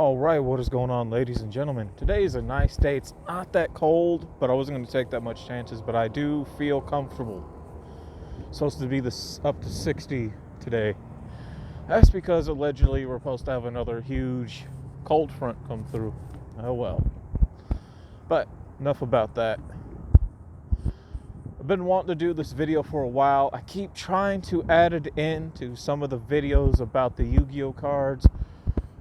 All right, what is going on, ladies and gentlemen? Today is a nice day. It's not that cold, but I wasn't going to take that much chances, but I do feel comfortable. It's supposed to be up to 60 today. That's because allegedly we're supposed to have another huge cold front come through. Oh well. But enough about that. I've been wanting to do this video for a while. I keep trying to add it into some of the videos about the Yu-Gi-Oh cards.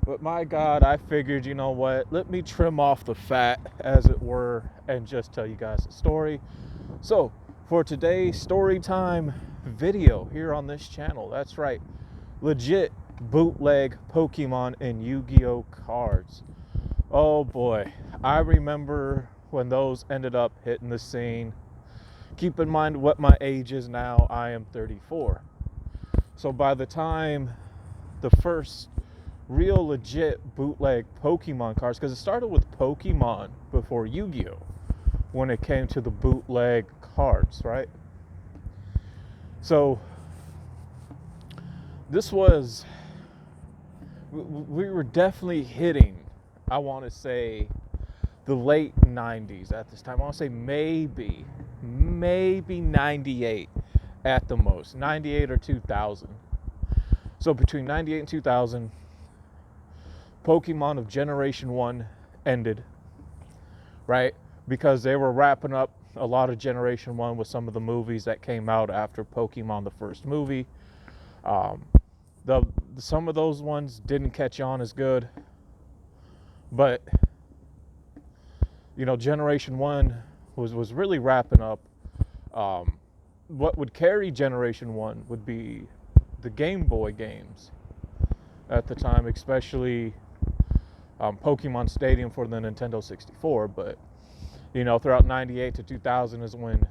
But my God, I figured, you know what, let me trim off the fat, as it were, and just tell you guys a story. So, for today's story time video here on this channel, that's right, legit bootleg Pokemon and Yu-Gi-Oh cards. Oh boy, I remember when those ended up hitting the scene. Keep in mind what my age is now. I am 34. So by the time the first real legit bootleg Pokemon cards, because it started with Pokemon before Yu-Gi-Oh when it came to the bootleg cards, right? So this was, we were definitely hitting, I want to say, the late 90s at this time. I want to say maybe 98 at the most, 98 or 2000. So between 98 and 2000, Pokemon of Generation 1 ended, right? Because they were wrapping up a lot of Generation 1 with some of the movies that came out after Pokemon, the first movie. Some of those ones didn't catch on as good. But, you know, Generation 1 was really wrapping up. What would carry Generation 1 would be the Game Boy games at the time, especially Pokemon Stadium for the Nintendo 64. But, you know, throughout 98 to 2000 is when,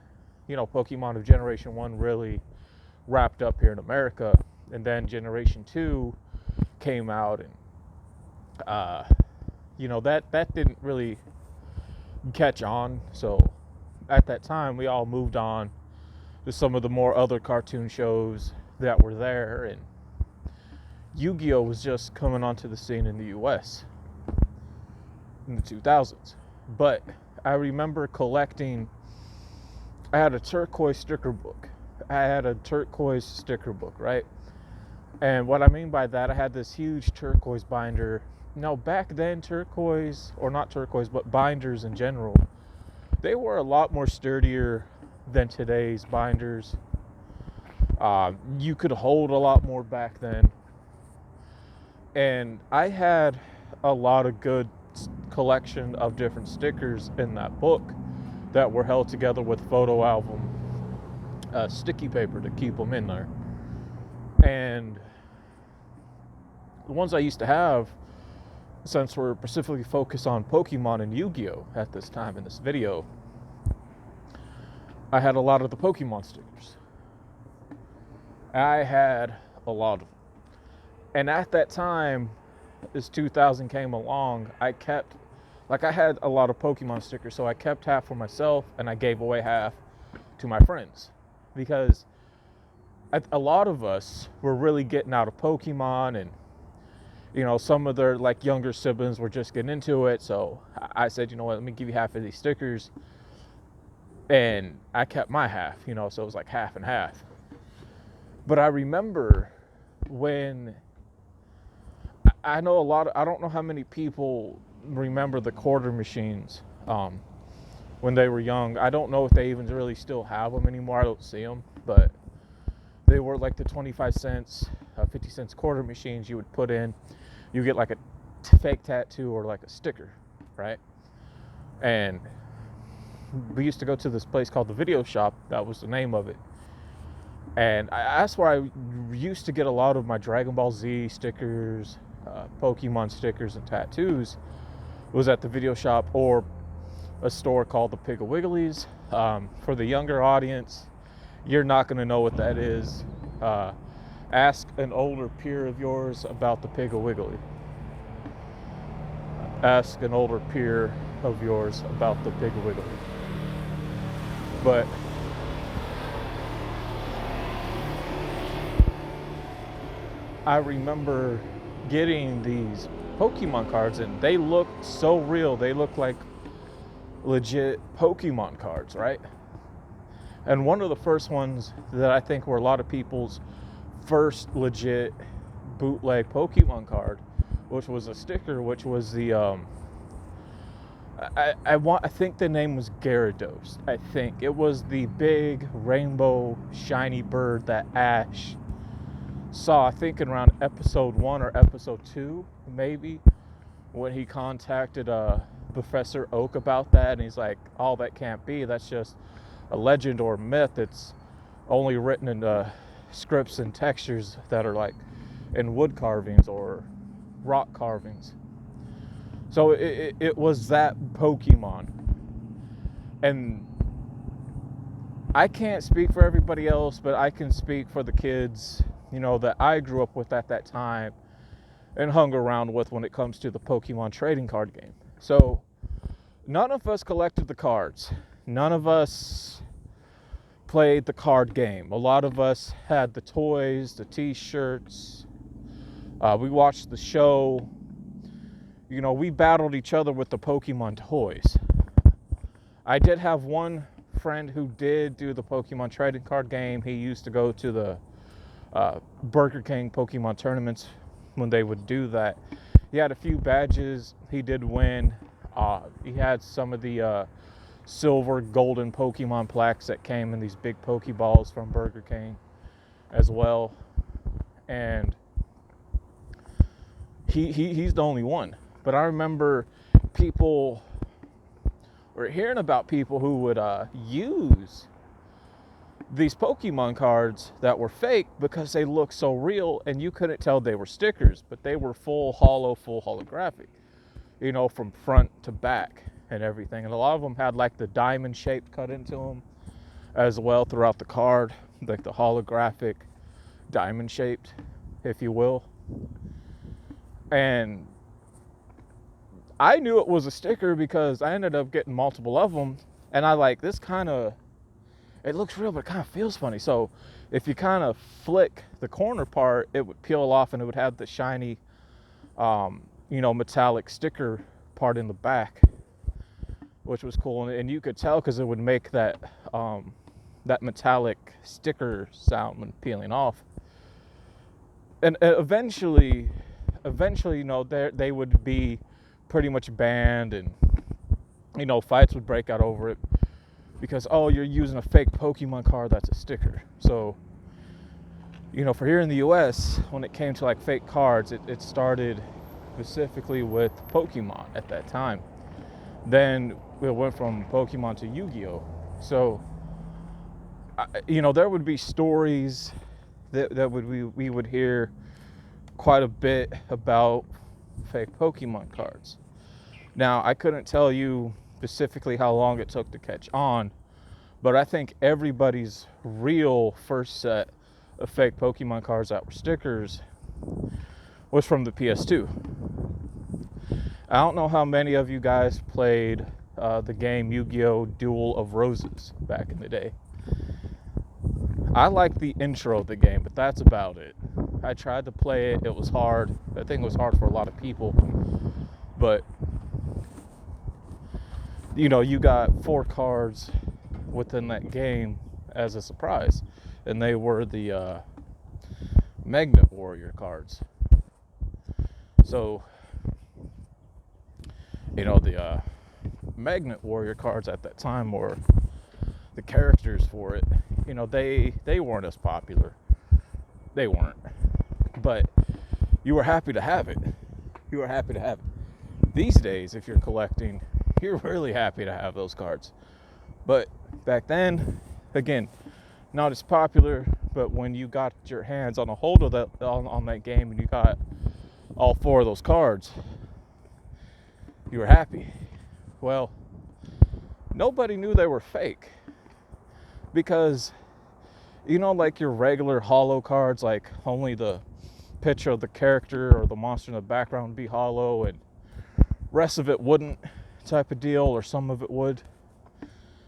you know, Pokemon of Generation 1 really wrapped up here in America. And then Generation 2 came out, and, you know, that didn't really catch on. So at that time, we all moved on to some of the more other cartoon shows that were there, and Yu-Gi-Oh was just coming onto the scene in the US in the 2000s. But I remember collecting, I had a turquoise sticker book. Right? And what I mean by that, I had this huge turquoise binder. Now, back then, turquoise, or not turquoise, but binders in general, they were a lot more sturdier than today's binders. You could hold a lot more back then. And I had a lot of good collection of different stickers in that book that were held together with photo album sticky paper to keep them in there. And the ones I used to have, since we're specifically focused on Pokemon and Yu-Gi-Oh at this time in this video, I had a lot of the Pokemon stickers. I had a lot of them. And at that time, as 2000 came along, I had a lot of Pokemon stickers, so I kept half for myself and I gave away half to my friends, because a lot of us were really getting out of Pokemon, and, you know, some of their like younger siblings were just getting into it. So I said, you know what, let me give you half of these stickers, and I kept my half, you know, so it was like half and half. But I remember when, I don't know how many people remember the quarter machines when they were young. I don't know if they even really still have them anymore. I don't see them, but they were like the 25 cents, 50 cents quarter machines you would put in. You get like a fake tattoo or like a sticker, right? And we used to go to this place called the Video Shop. That was the name of it. And that's where I used to get a lot of my Dragon Ball Z stickers, Pokemon stickers, and tattoos. It was at the Video Shop, or a store called the Piggly Wigglies. For the younger audience, you're not going to know what that is. Ask an older peer of yours about the Piggly Wiggly. Ask an older peer of yours about the Piggly Wiggly. But I remember getting these Pokemon cards, and they look so real. They look like legit Pokemon cards, right? And one of the first ones that I think were a lot of people's first legit bootleg Pokemon card, which was a sticker, which was the I think the name was Gyarados. I think it was the big rainbow shiny bird that Ash saw, I think in around episode 1 or episode 2 maybe, when he contacted Professor Oak about that, and he's like, oh, that can't be, that's just a legend or myth. It's only written in scripts and textures that are like in wood carvings or rock carvings. So it was that Pokemon. And I can't speak for everybody else, but I can speak for the kids, that I grew up with at that time and hung around with when it comes to the Pokemon trading card game. So none of us collected the cards. None of us played the card game. A lot of us had the toys, the t-shirts. We watched the show. We battled each other with the Pokemon toys. I did have one friend who did do the Pokemon trading card game. He used to go to the Burger King Pokemon tournaments when they would do that. He had a few badges. He did win. He had some of the silver, golden Pokemon plaques that came in these big Pokeballs from Burger King as well. And he's the only one. But I remember people were hearing about people who would use these Pokemon cards that were fake because they looked so real and you couldn't tell they were stickers, but they were full holographic, from front to back and everything. And a lot of them had like the diamond shape cut into them as well throughout the card, like the holographic diamond shaped, if you will. And I knew it was a sticker because I ended up getting multiple of them, and I like, this kind of, it looks real, but it kind of feels funny. So if you kind of flick the corner part, it would peel off and it would have the shiny, metallic sticker part in the back, which was cool. And you could tell because it would make that metallic sticker sound when peeling off. And eventually, they would be pretty much banned, and fights would break out over it because, oh, you're using a fake Pokemon card that's a sticker. So for here in the US, when it came to like fake cards, it started specifically with Pokemon at that time. Then it went from Pokemon to Yu-Gi-Oh. So there would be stories that we would hear quite a bit about fake Pokemon cards. Now, I couldn't tell you specifically how long it took to catch on, but I think everybody's real first set of fake Pokemon cards that were stickers was from the PS2. I don't know how many of you guys played the game Yu-Gi-Oh! Duel of Roses back in the day. I like the intro of the game, but that's about it. I tried to play it. It was hard. I think it was hard for a lot of people. But, you got 4 cards within that game as a surprise. And they were the Magnet Warrior cards. So, the Magnet Warrior cards at that time were the characters for it. They weren't as popular. They weren't. But you were happy to have it. These days, if you're collecting, you're really happy to have those cards. But back then, again, not as popular, but when you got your hands on a hold of that on that game and you got all 4 of those cards, you were happy. Well, nobody knew they were fake because, like your regular holo cards, like only the picture of the character or the monster in the background would be hollow and rest of it wouldn't, type of deal, or some of it would.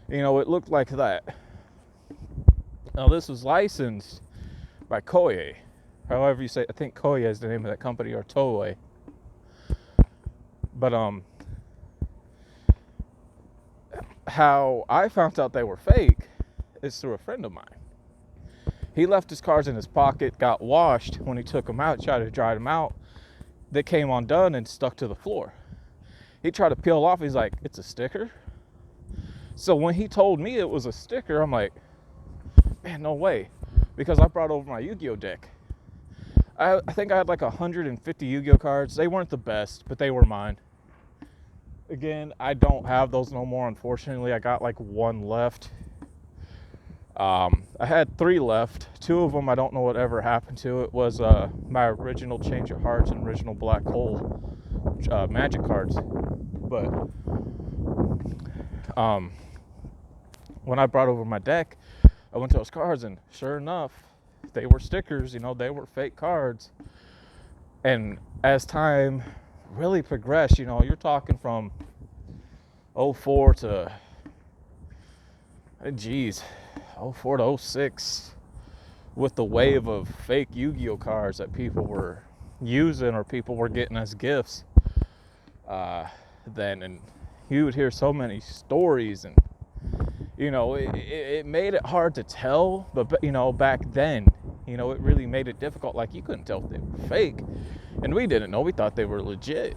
It looked like that. Now, this was licensed by Koei. However you say, I think Koei is the name of that company, or Toei. But how I found out they were fake is through a friend of mine. He left his cards in his pocket, got washed. When he took them out, tried to dry them out, they came undone and stuck to the floor. He tried to peel off. He's like, "It's a sticker?" So when he told me it was a sticker, I'm like, man, no way. Because I brought over my Yu-Gi-Oh deck. I think I had like 150 Yu-Gi-Oh cards. They weren't the best, but they were mine. Again, I don't have those no more, unfortunately. I got like one left. I had 3 left. 2 of them, I don't know whatever happened to it. Was my original Change of Hearts and original Black Hole Magic cards. But when I brought over my deck, I went to those cards, and sure enough, they were stickers. They were fake cards. And as time really progressed, you're talking from 04 to 04 to 06, with the wave of fake Yu-Gi-Oh cards that people were using or people were getting as gifts. Then, and you would hear so many stories, and it made it hard to tell. But back then, it really made it difficult. Like, you couldn't tell if they were fake, and we didn't know. We thought they were legit,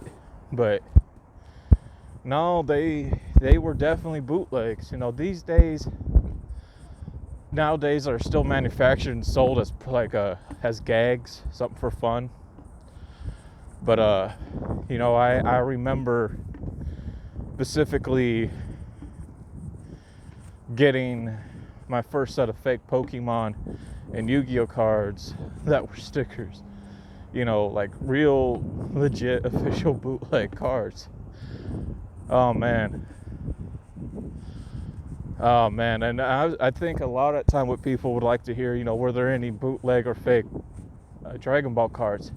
but no, they were definitely bootlegs. These days, nowadays, are still manufactured and sold as like as gags, something for fun. But I remember specifically getting my first set of fake Pokemon and Yu-Gi-Oh cards that were stickers. Like real legit official bootleg cards. Oh man, and I think a lot of time what people would like to hear, were there any bootleg or fake Dragon Ball cards?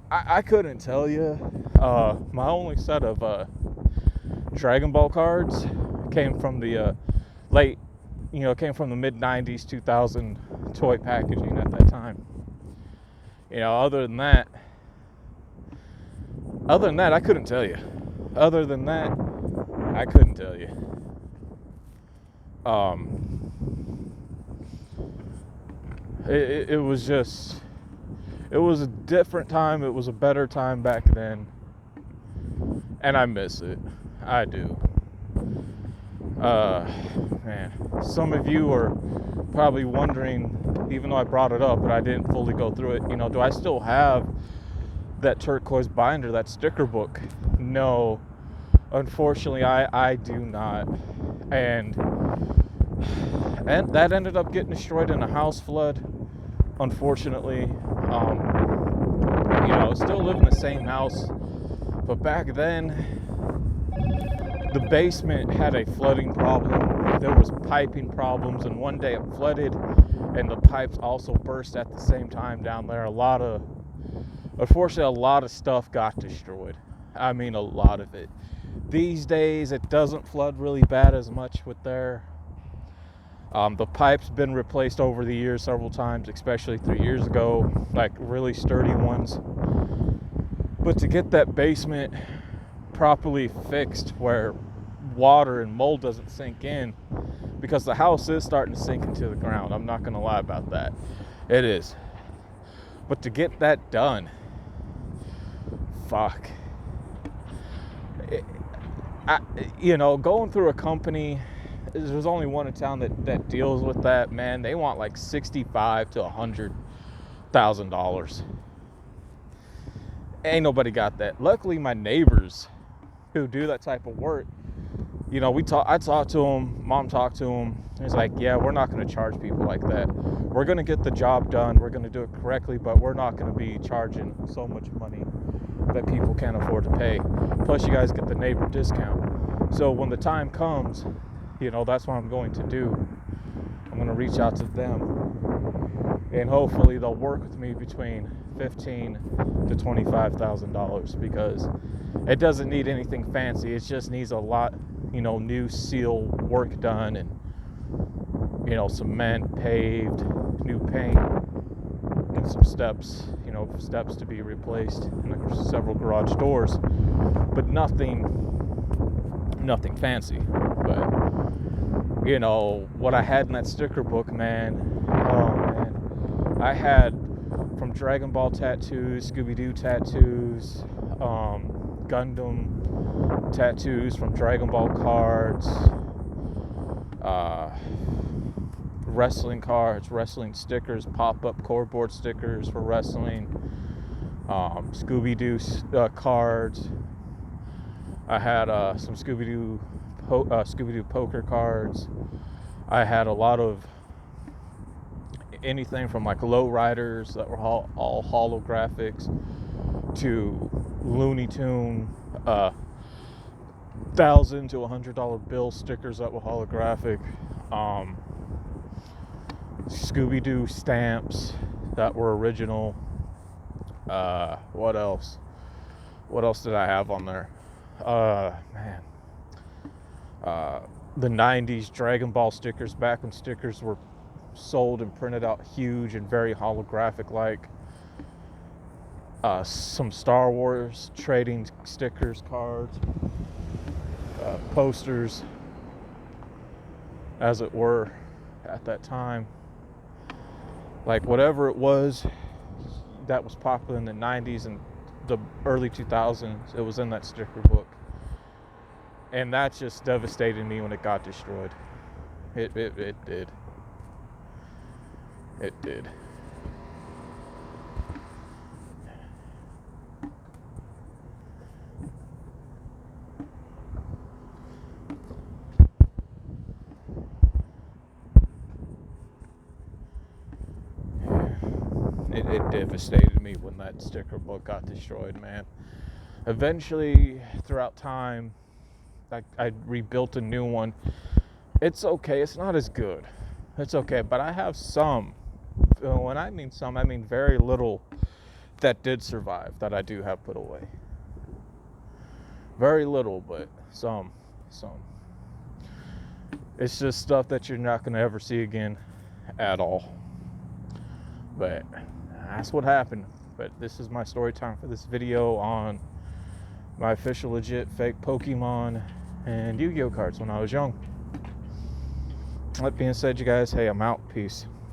I couldn't tell you. My only set of Dragon Ball cards came from the came from the mid 90s, 2000 toy packaging at that time. Other than that, I couldn't tell you. Other than that, I couldn't tell you. It was just, it was a different time. It was a better time back then, and I miss it. I do. Man, some of you are probably wondering, even though I brought it up, but I didn't fully go through it. Do I still have that turquoise binder, that sticker book? No, unfortunately, I do not. And that ended up getting destroyed in a house flood, unfortunately. Still live in the same house, but back then, the basement had a flooding problem. There was piping problems, and one day it flooded, and the pipes also burst at the same time down there. Unfortunately, a lot of stuff got destroyed. I mean, a lot of it. These days, it doesn't flood really bad as much with there. The pipe's been replaced over the years several times, especially 3 years ago, like really sturdy ones. But to get that basement properly fixed where water and mold doesn't sink in, because the house is starting to sink into the ground, I'm not going to lie about that. It is. But to get that done, fuck. Going through a company, there's only one in town that deals with that, man. They want like $65,000 to $100,000. Ain't nobody got that. Luckily, my neighbors who do that type of work, I talked to them, mom talked to them. He's like, yeah, we're not going to charge people like that. We're going to get the job done. We're going to do it correctly, but we're not going to be charging so much money that people can't afford to pay. Plus, you guys get the neighbor discount. So when the time comes, that's what I'm going to do. I'm going to reach out to them, and hopefully they'll work with me between $15,000 to $25,000, because it doesn't need anything fancy. It just needs a lot, new seal work done, and cement, paved, new paint, and some steps, steps to be replaced and there's several garage doors, but nothing fancy. But what I had in that sticker book, man, oh man, I had from Dragon Ball tattoos, Scooby-Doo tattoos, Gundam tattoos, from Dragon Ball cards, wrestling cards, wrestling stickers, pop-up cardboard stickers for wrestling, Scooby-Doo cards. I had some Scooby-Doo poker cards. I had a lot of anything from like low riders that were all holographics to Looney Tune $1,000 to $100 bill stickers that were holographic, Scooby-Doo stamps that were original. What else did I have on there? Man, the 90s Dragon Ball stickers, back when stickers were sold and printed out huge and very holographic, like some Star Wars trading stickers, cards, posters, as it were, at that time. Like whatever it was that was popular in the 90s and the early 2000s, it was in that sticker book. And that just devastated me when it got destroyed. It did. It did. It devastated me when that sticker book got destroyed, man. Eventually, throughout time, I rebuilt a new one. It's okay. It's not as good. It's okay. But I have some. When I mean some, I mean very little that did survive that I do have put away. Very little, but some. It's just stuff that you're not going to ever see again at all. But that's what happened. But this is my story time for this video on my official legit fake Pokemon and Yu-Gi-Oh cards when I was young. That being said, you guys, hey, I'm out. Peace.